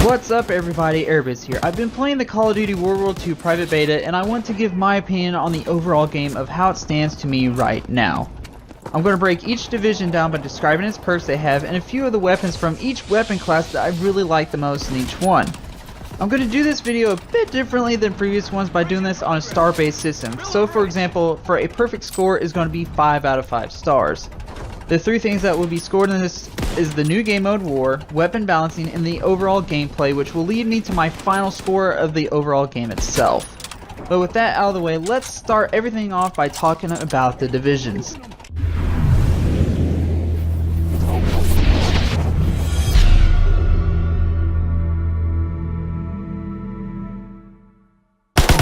What's up everybody, Airbits here. I've been playing the Call of Duty World War II private beta and I want to give my opinion on the overall game of how it stands to me right now. I'm going to break each division down by describing its perks they have and a few of the weapons from each weapon class that I really like the most in each one. I'm going to do this video a bit differently than previous ones by doing this on a star based system. So for example, for a perfect score is going to be 5 out of 5 stars. The three things that will be scored in this is the new game mode war, weapon balancing, and the overall gameplay, which will lead me to my final score of the overall game itself. But with that out of the way, let's start everything off by talking about the divisions.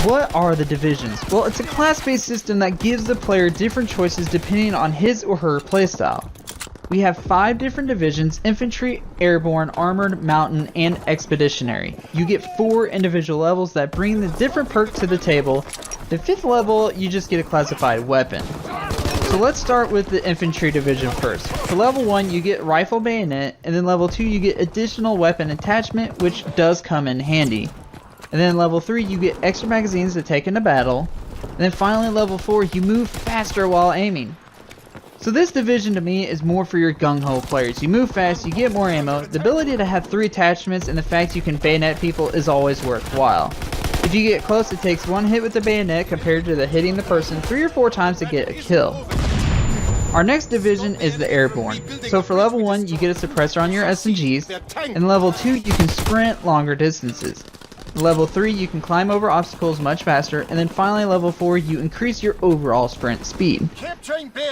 What are the divisions? Well, it's a class-based system that gives the player different choices depending on his or her playstyle. We have 5 different divisions: infantry, airborne, armored, mountain, and expeditionary. You get 4 individual levels that bring the different perks to the table. The 5th level, you just get a classified weapon. So let's start with the infantry division first. For level 1, you get rifle bayonet, and then level 2, you get additional weapon attachment, which does come in handy. And then level 3, you get extra magazines to take into battle. And then finally level 4, you move faster while aiming. So this division to me is more for your gung-ho players. You move fast, you get more ammo, the ability to have 3 attachments, and the fact you can bayonet people is always worthwhile. If you get close, it takes 1 hit with the bayonet compared to the hitting the person 3 or 4 times to get a kill. Our next division is the airborne. So for level 1, you get a suppressor on your SMGs, and level 2, you can sprint longer distances. Level 3, you can climb over obstacles much faster, and then finally level 4, you increase your overall sprint speed.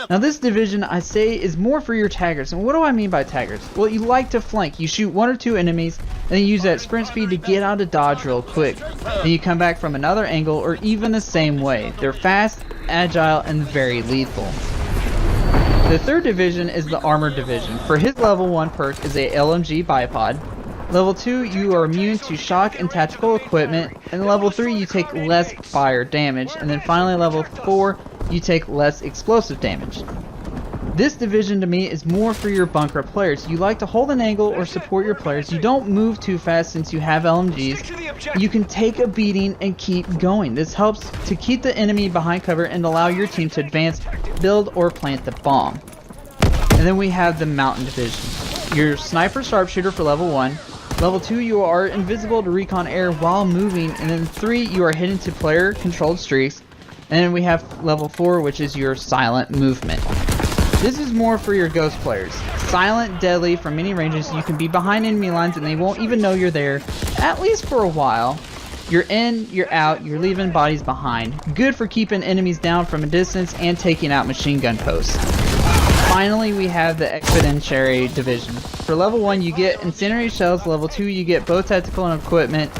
Now this division I say is more for your taggers, and what do I mean by taggers? Well, you like to flank, you shoot 1 or 2 enemies, and then use that sprint speed to get out of dodge real quick. Then you come back from another angle, or even the same way. They're fast, agile, and very lethal. The third division is the armored division. For his level 1 perk is a LMG bipod. Level 2, you are immune to shock and tactical equipment, and level 3, you take less fire damage, and then finally level 4, you take less explosive damage. This division to me is more for your bunker players. You like to hold an angle or support your players, you don't move too fast since you have LMGs, you can take a beating and keep going. This helps to keep the enemy behind cover and allow your team to advance, build, or plant the bomb. And then we have the mountain division. Your sniper sharpshooter for level 1. Level 2, you are invisible to recon air while moving, and then 3, you are hidden to player controlled streaks, and then we have level 4, which is your silent movement. This is more for your ghost players. Silent, deadly from many ranges, you can be behind enemy lines and they won't even know you're there, at least for a while. You're in, you're out, you're leaving bodies behind. Good for keeping enemies down from a distance and taking out machine gun posts. Finally, we have the expeditionary division. For level 1, you get incendiary shells. Level 2, you get both tactical and equipment.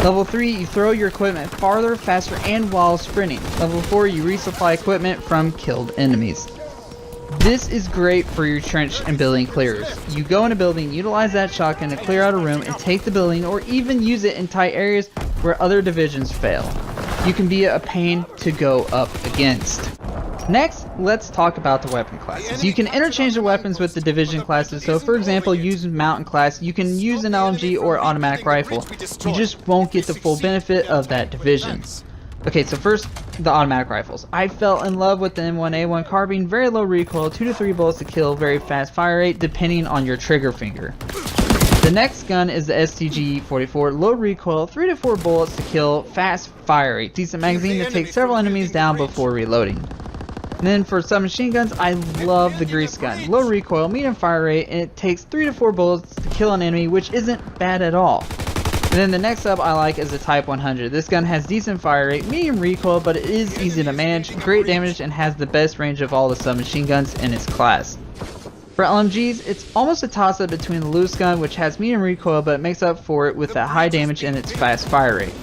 Level 3, you throw your equipment farther, faster, and while sprinting. Level 4, you resupply equipment from killed enemies. This is great for your trench and building clearers. You go in a building, utilize that shotgun to clear out a room and take the building, or even use it in tight areas where other divisions fail. You can be a pain to go up against. Next, let's talk about the weapon classes. You can interchange the weapons with the division classes. So for example, use mountain class, you can use an LMG or automatic rifle. You just won't get the full benefit of that division. Okay, so first, the automatic rifles. I fell in love with the M1A1 carbine. Very low recoil, 2 to 3 bullets to kill, very fast fire rate depending on your trigger finger. The next gun is the STG-44, low recoil, 3 to 4 bullets to kill, fast fire rate, decent magazine to take several enemies down before reloading. And then for submachine guns, I love the grease gun. Low recoil, medium fire rate, and it takes 3 to 4 bullets to kill an enemy, which isn't bad at all. And then the next up I like is the Type 100. This gun has decent fire rate, medium recoil, but it is easy to manage, great damage, and has the best range of all the submachine guns in its class. For LMGs, it's almost a toss-up between the loose gun, which has medium recoil, but makes up for it with that high damage and its fast fire rate.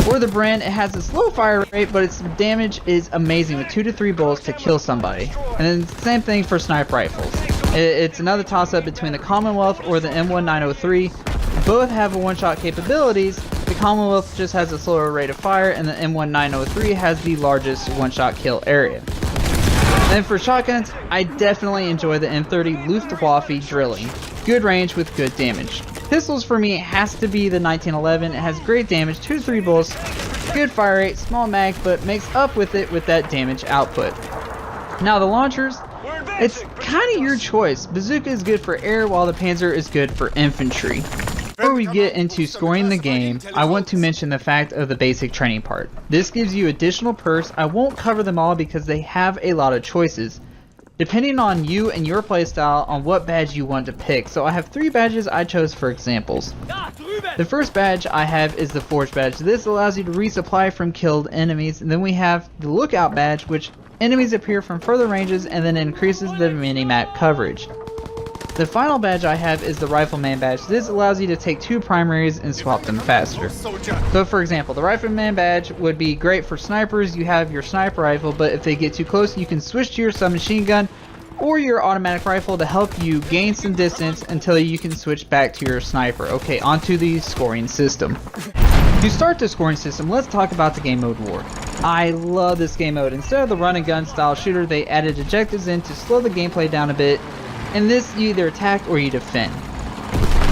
For the brand, it has a slow fire rate, but its damage is amazing with 2 to 3 bullets to kill somebody. And then same thing for sniper rifles. It's another toss-up between the Commonwealth or the M1903. Both have a one-shot capabilities. The Commonwealth just has a slower rate of fire, and the M1903 has the largest one-shot kill area. And for shotguns, I definitely enjoy the M30 Luftwaffe drilling. good range with good damage. Pistols for me has to be the 1911. It has great damage, 2 to 3 bullets, good fire rate, small mag, but makes up with it with that damage output. Now the launchers, it's kind of your choice. Bazooka is good for air while the Panzer is good for infantry. Before we get into scoring the game, I want to mention the fact of the basic training part. This gives you additional perks. I won't cover them all because they have a lot of choices, depending on you and your playstyle on what badge you want to pick. So I have 3 badges I chose for examples. The first badge I have is the Forge badge. This allows you to resupply from killed enemies. And then we have the Lookout badge, which enemies appear from further ranges and then increases the minimap coverage. The final badge I have is the Rifleman badge. This allows you to take 2 primaries and swap them faster. So for example, the Rifleman badge would be great for snipers. You have your sniper rifle, but if they get too close, you can switch to your submachine gun or your automatic rifle to help you gain some distance until you can switch back to your sniper. Okay, onto the scoring system. To start the scoring system, let's talk about the game mode war. I love this game mode. Instead of the run and gun style shooter, they added objectives in to slow the gameplay down a bit. In this, you either attack or you defend.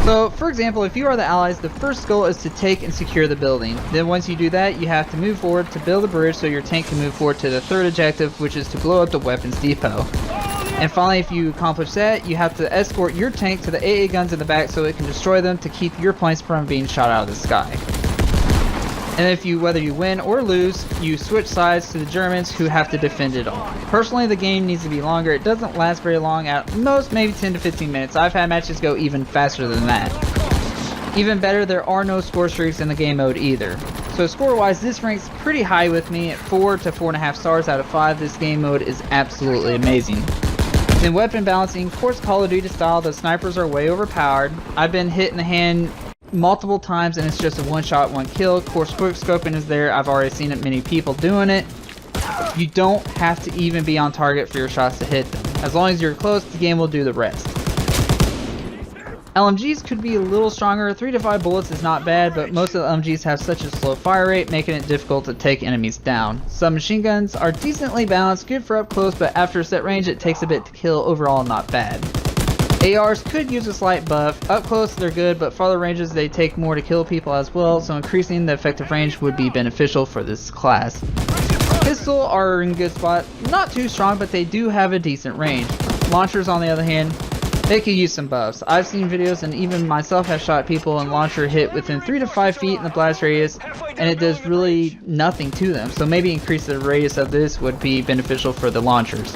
So, for example, if you are the allies, the first goal is to take and secure the building. Then once you do that, you have to move forward to build a bridge so your tank can move forward to the third objective, which is to blow up the weapons depot. And finally, if you accomplish that, you have to escort your tank to the AA guns in the back so it can destroy them to keep your planes from being shot out of the sky. And if you, whether you win or lose, you switch sides to the Germans who have to defend it all. Personally, the game needs to be longer. It doesn't last very long, at most maybe 10 to 15 minutes. I've had matches go even faster than that. Even better, there are no score streaks in the game mode either. So score-wise, this ranks pretty high with me at 4 to 4.5 stars out of 5. This game mode is absolutely amazing. In weapon balancing, of course, Call of Duty style, the snipers are way overpowered. I've been hit in the hand multiple times and it's just a one shot, one kill. Of course, quick scoping is there. I've already seen it, many people doing it. You don't have to even be on target for your shots to hit them. As long as you're close, the game will do the rest. LMGs could be a little stronger. 3 to 5 bullets is not bad, but most of the LMGs have such a slow fire rate, making it difficult to take enemies down. Submachine guns are decently balanced, good for up close, but after a set range it takes a bit to kill. Overall, not bad. ARs could use a slight buff. Up close they're good, but farther ranges they take more to kill people as well, so increasing the effective range would be beneficial for this class. Pistol are in good spot, not too strong, but they do have a decent range. Launchers on the other hand, they could use some buffs. I've seen videos and even myself have shot people and launcher hit within 3 to 5 feet in the blast radius and it does really nothing to them, so maybe increase the radius of this would be beneficial for the launchers.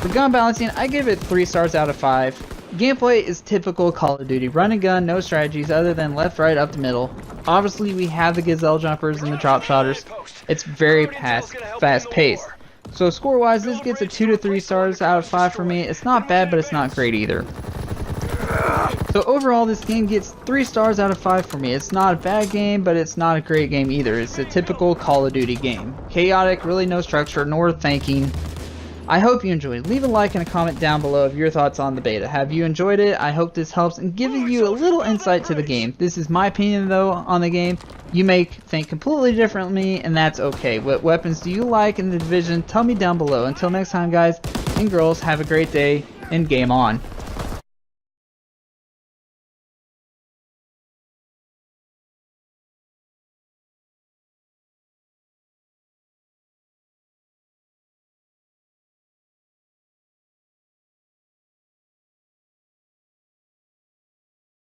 For gun balancing, I give it 3 stars out of 5. Gameplay is typical Call of Duty. Run and gun, no strategies other than left, right, up the middle. Obviously we have the gazelle jumpers and the drop shotters. It's very fast paced. So score wise, this gets a 2 to 3 stars out of 5 for me. It's not bad, but it's not great either. So overall, this game gets 3 stars out of 5 for me. It's not a bad game, but it's not a great game either. It's a typical Call of Duty game. Chaotic, really no structure, nor thinking. I hope you enjoyed. Leave a like and a comment down below of your thoughts on the beta. Have you enjoyed it? I hope this helps in giving you a little insight to the game. This is my opinion though on the game. You may think completely differently and that's okay. What weapons do you like in the Division? Tell me down below. Until next time guys and girls, have a great day and game on.